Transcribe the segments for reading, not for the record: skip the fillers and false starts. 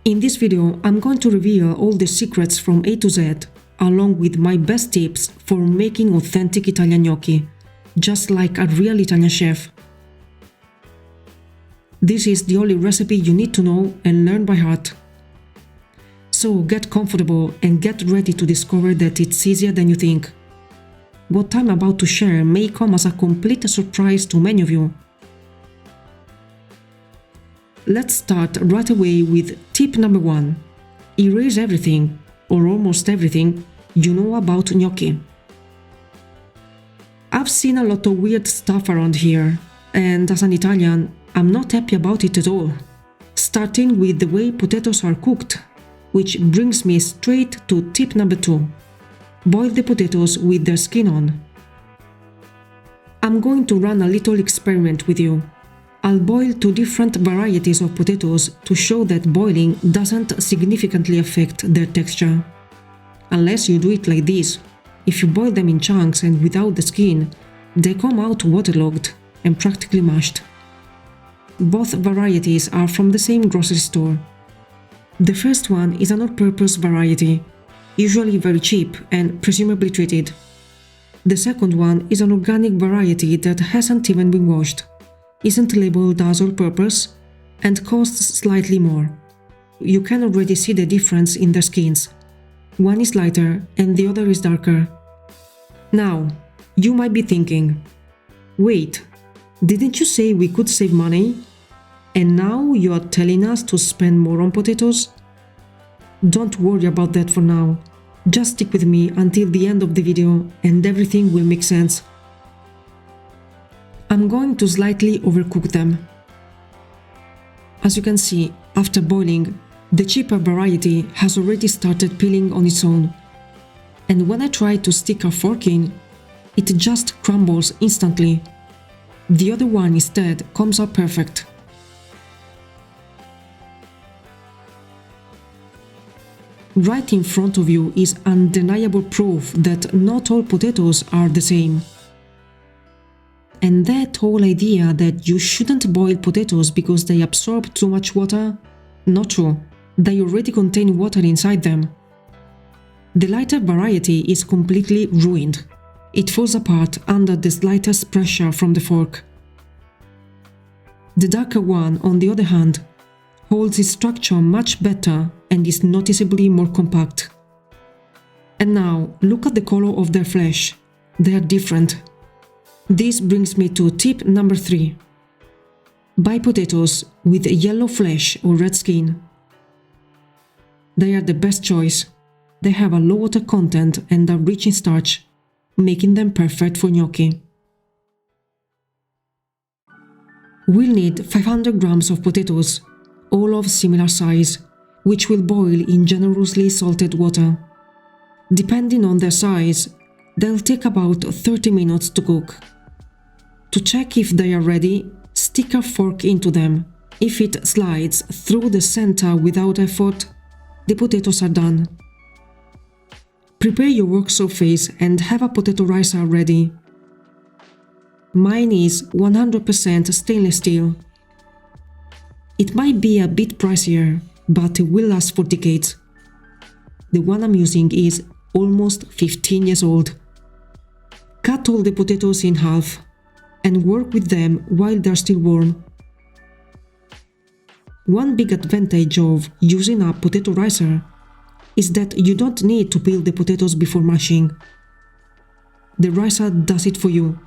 In this video, I'm going to reveal all the secrets from A to Z, along with my best tips for making authentic Italian gnocchi, just like a real Italian chef. This is the only recipe you need to know and learn by heart. So get comfortable and get ready to discover that it's easier than you think. What I'm about to share may come as a complete surprise to many of you. Let's start right away with tip number 1. Erase everything, or almost everything, you know about gnocchi. I've seen a lot of weird stuff around here, and as an Italian, I'm not happy about it at all. Starting with the way potatoes are cooked, which brings me straight to tip number 2. Boil the potatoes with their skin on. I'm going to run a little experiment with you. I'll boil 2 different varieties of potatoes to show that boiling doesn't significantly affect their texture. Unless you do it like this. If you boil them in chunks and without the skin, they come out waterlogged and practically mashed. Both varieties are from the same grocery store. The first one is an all-purpose variety, usually very cheap and presumably treated. The second one is an organic variety that hasn't even been washed, isn't labeled as all-purpose, and costs slightly more. You can already see the difference in their skins. One is lighter and the other is darker. Now, you might be thinking, wait, didn't you say we could save money? And now you are telling us to spend more on potatoes? Don't worry about that for now. Just stick with me until the end of the video and everything will make sense. I'm going to slightly overcook them. As you can see, after boiling, the cheaper variety has already started peeling on its own. And when I try to stick a fork in, it just crumbles instantly. The other one instead comes out perfect. Right in front of you is undeniable proof that not all potatoes are the same. And that whole idea that you shouldn't boil potatoes because they absorb too much water? Not true. They already contain water inside them. The lighter variety is completely ruined. It falls apart under the slightest pressure from the fork. The darker one, on the other hand, holds its structure much better and is noticeably more compact. And now, look at the color of their flesh. They are different. This brings me to tip number 3. Buy potatoes with yellow flesh or red skin. They are the best choice. They have a low water content and are rich in starch, making them perfect for gnocchi. We'll need 500 grams of potatoes, all of similar size, which will boil in generously salted water. Depending on their size, they'll take about 30 minutes to cook. To check if they are ready, stick a fork into them. If it slides through the center without effort, the potatoes are done. Prepare your work surface and have a potato ricer ready. Mine is 100% stainless steel. It might be a bit pricier, but it will last for decades. The one I'm using is almost 15 years old. Cut all the potatoes in half and work with them while they're still warm. One big advantage of using a potato ricer is that you don't need to peel the potatoes before mashing. The ricer does it for you.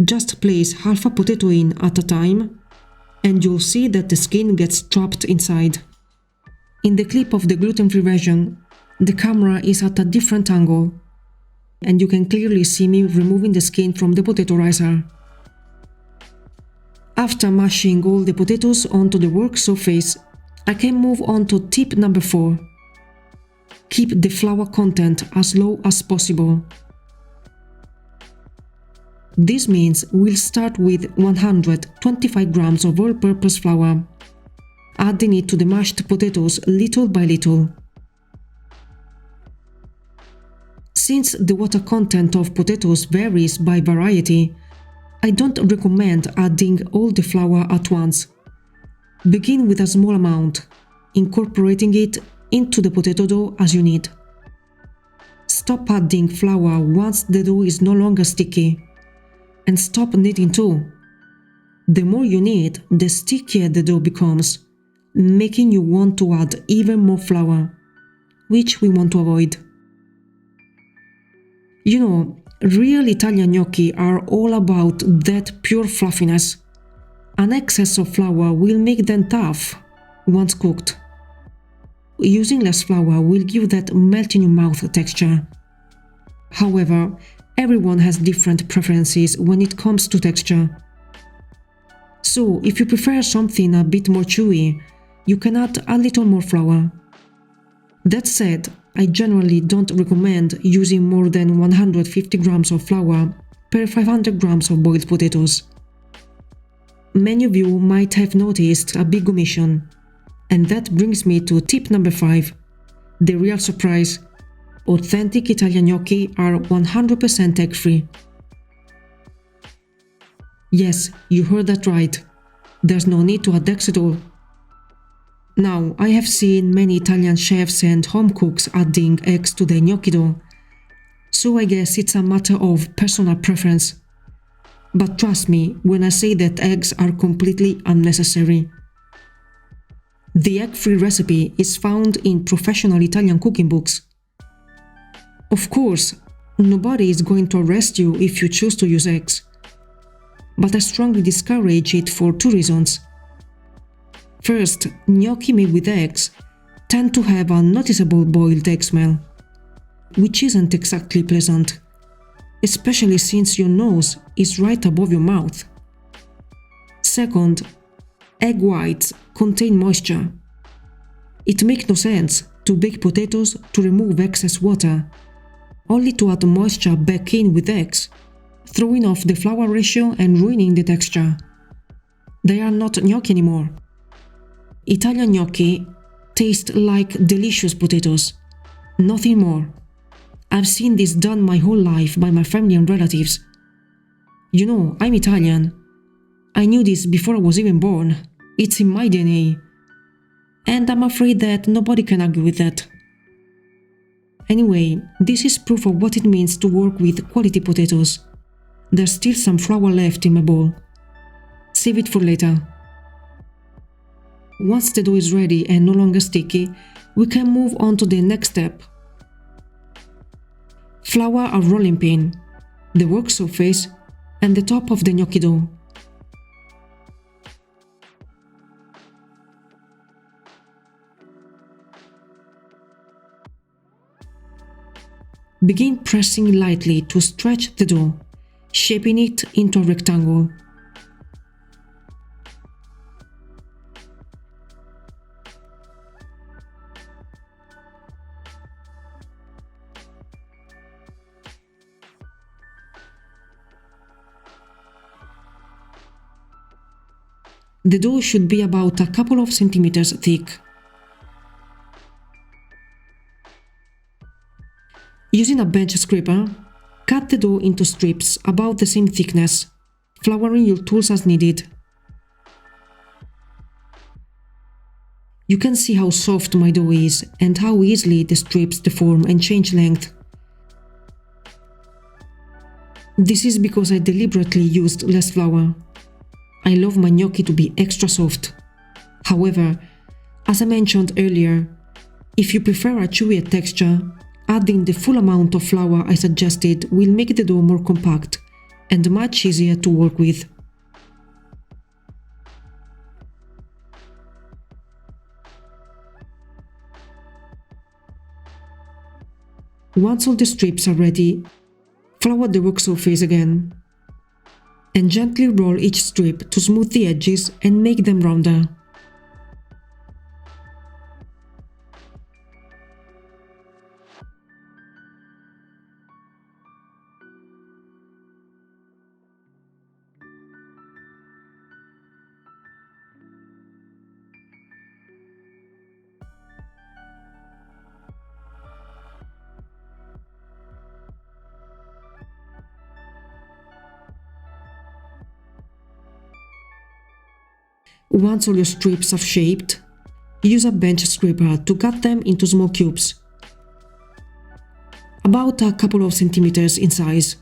Just place half a potato in at a time, and you'll see that the skin gets trapped inside. In the clip of the gluten-free version, the camera is at a different angle, and you can clearly see me removing the skin from the potato ricer. After mashing all the potatoes onto the work surface, I can move on to tip number 4. Keep the flour content as low as possible. This means we'll start with 125 grams of all-purpose flour, adding it to the mashed potatoes little by little. Since the water content of potatoes varies by variety, I don't recommend adding all the flour at once. Begin with a small amount, incorporating it into the potato dough as you need. Stop adding flour once the dough is no longer sticky, and stop kneading too. The more you knead, the stickier the dough becomes, making you want to add even more flour, which we want to avoid. You know, real Italian gnocchi are all about that pure fluffiness. An excess of flour will make them tough once cooked. Using less flour will give that melt in your mouth texture. However, everyone has different preferences when it comes to texture. So, if you prefer something a bit more chewy, you can add a little more flour. That said, I generally don't recommend using more than 150 grams of flour per 500 grams of boiled potatoes. Many of you might have noticed a big omission, and that brings me to tip number 5, the real surprise. Authentic Italian gnocchi are 100% egg-free. Yes, you heard that right. There's no need to add eggs at all. Now, I have seen many Italian chefs and home cooks adding eggs to their gnocchi dough, so I guess it's a matter of personal preference. But trust me when I say that eggs are completely unnecessary. The egg-free recipe is found in professional Italian cooking books. Of course, nobody is going to arrest you if you choose to use eggs, but I strongly discourage it for 2 reasons. First, gnocchi made with eggs tend to have a noticeable boiled egg smell, which isn't exactly pleasant, especially since your nose is right above your mouth. Second, egg whites contain moisture. It makes no sense to bake potatoes to remove excess water, only to add moisture back in with eggs, throwing off the flour ratio and ruining the texture. They are not gnocchi anymore. Italian gnocchi taste like delicious potatoes, nothing more. I've seen this done my whole life by my family and relatives. You know, I'm Italian. I knew this before I was even born. It's in my DNA. And I'm afraid that nobody can argue with that. Anyway, this is proof of what it means to work with quality potatoes. There's still some flour left in my bowl. Save it for later. Once the dough is ready and no longer sticky, we can move on to the next step. Flour a rolling pin, the work surface, and the top of the gnocchi dough. Begin pressing lightly to stretch the dough, shaping it into a rectangle. The dough should be about a couple of centimeters thick. Using a bench scraper, cut the dough into strips about the same thickness, flouring your tools as needed. You can see how soft my dough is and how easily the strips deform and change length. This is because I deliberately used less flour. I love my gnocchi to be extra soft. However, as I mentioned earlier, if you prefer a chewier texture, adding the full amount of flour I suggested will make the dough more compact and much easier to work with. Once all the strips are ready, flour the work surface again, and gently roll each strip to smooth the edges and make them rounder. Once all your strips are shaped, use a bench scraper to cut them into small cubes, about a couple of centimeters in size.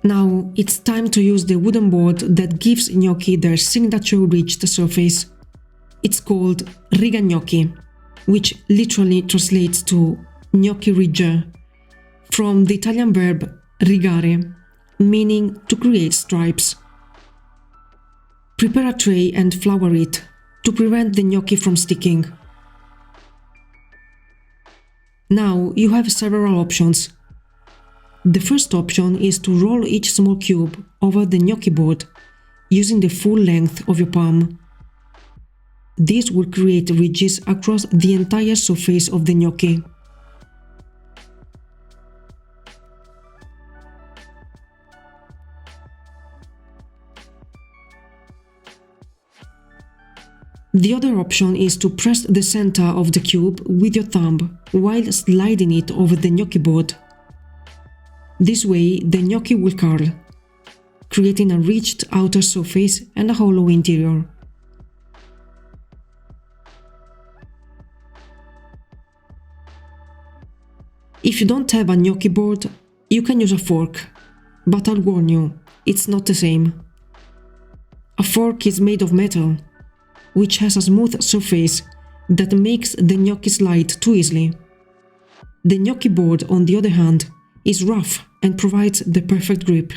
Now it's time to use the wooden board that gives gnocchi their signature ridged surface. It's called riga gnocchi, which literally translates to gnocchi ridger, from the Italian verb rigare, meaning to create stripes. Prepare a tray and flour it to prevent the gnocchi from sticking. Now you have several options. The first option is to roll each small cube over the gnocchi board using the full length of your palm. This will create ridges across the entire surface of the gnocchi. The other option is to press the center of the cube with your thumb while sliding it over the gnocchi board. This way, the gnocchi will curl, creating a ridged outer surface and a hollow interior. If you don't have a gnocchi board, you can use a fork, but I'll warn you, it's not the same. A fork is made of metal, which has a smooth surface that makes the gnocchi slide too easily. The gnocchi board, on the other hand, is rough and provides the perfect grip.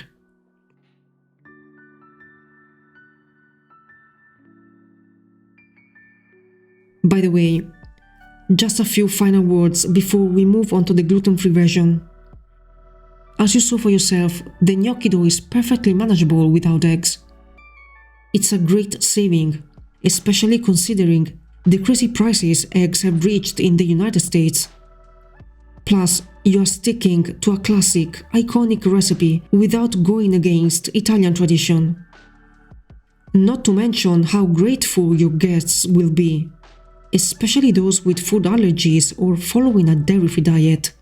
By the way, just a few final words before we move on to the gluten-free version. As you saw for yourself, the gnocchi dough is perfectly manageable without eggs. It's a great saving, especially considering the crazy prices eggs have reached in the United States. Plus, you are sticking to a classic, iconic recipe without going against Italian tradition. Not to mention how grateful your guests will be, especially those with food allergies or following a dairy-free diet.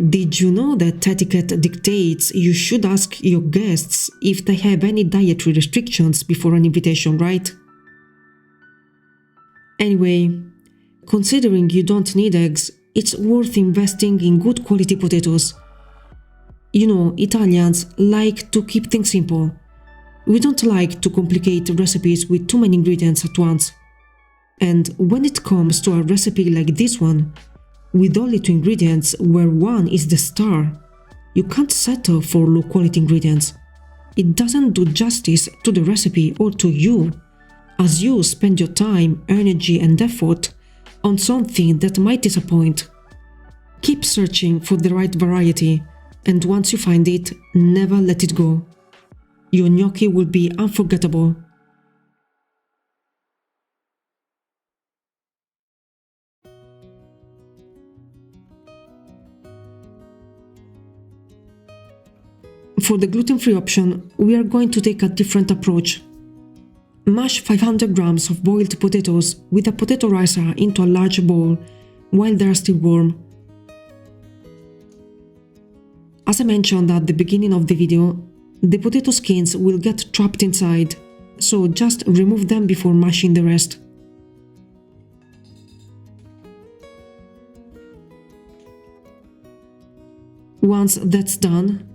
Did you know that etiquette dictates you should ask your guests if they have any dietary restrictions before an invitation, right? Anyway, considering you don't need eggs, it's worth investing in good quality potatoes. You know, Italians like to keep things simple. We don't like to complicate recipes with too many ingredients at once. And when it comes to a recipe like this one, with only 2 ingredients where one is the star, you can't settle for low quality ingredients. It doesn't do justice to the recipe or to you, as you spend your time, energy and effort on something that might disappoint. Keep searching for the right variety, and once you find it, never let it go. Your gnocchi will be unforgettable. For the gluten-free option, we are going to take a different approach. Mash 500 grams of boiled potatoes with a potato ricer into a large bowl while they are still warm. As I mentioned at the beginning of the video, the potato skins will get trapped inside, so just remove them before mashing the rest. Once that's done,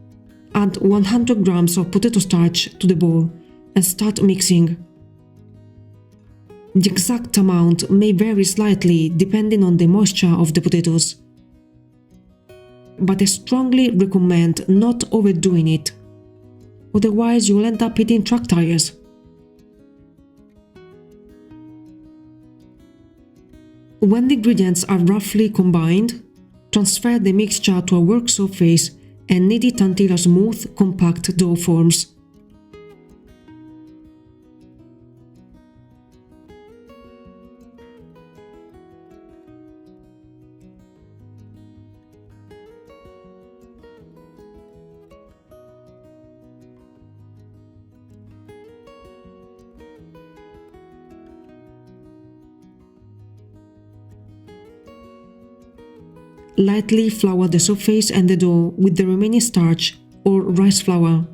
add 100 grams of potato starch to the bowl and start mixing. The exact amount may vary slightly depending on the moisture of the potatoes, but I strongly recommend not overdoing it, otherwise you'll end up eating truck tires. When the ingredients are roughly combined, transfer the mixture to a work surface and knead it until a smooth, compact dough forms. lightly flour the surface and the dough with the remaining starch or rice flour.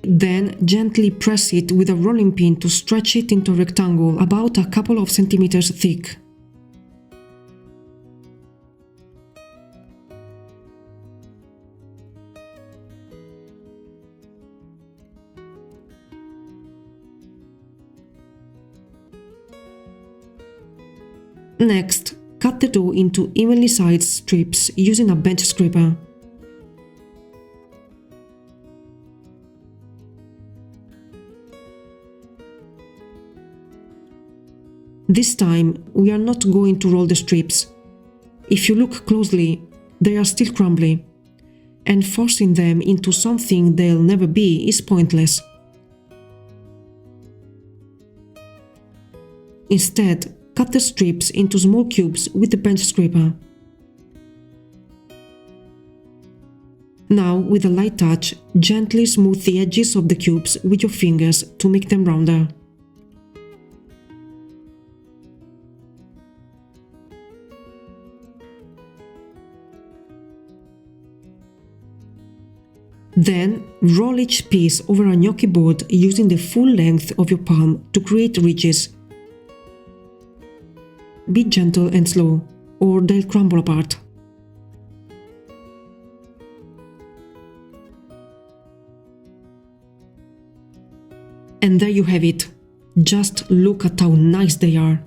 Then gently press it with a rolling pin to stretch it into a rectangle about a couple of centimeters thick. Next, cut the dough into evenly sized strips using a bench scraper. This time, we are not going to roll the strips. If you look closely, they are still crumbly, and forcing them into something they'll never be is pointless. Instead, cut the strips into small cubes with the bench scraper. Now, with a light touch, gently smooth the edges of the cubes with your fingers to make them rounder. Then, roll each piece over a gnocchi board using the full length of your palm to create ridges. Be gentle and slow, or they'll crumble apart. And there you have it. Just look at how nice they are.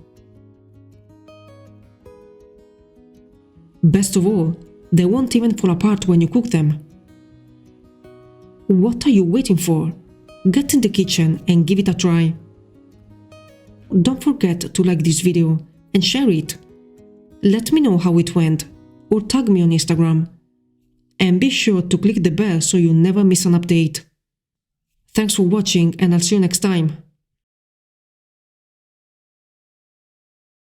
Best of all, they won't even fall apart when you cook them. What are you waiting for? Get in the kitchen and give it a try. Don't forget to like this video and share it. Let me know how it went, or tag me on Instagram. And be sure to click the bell so you never miss an update. Thanks for watching, and I'll see you next time.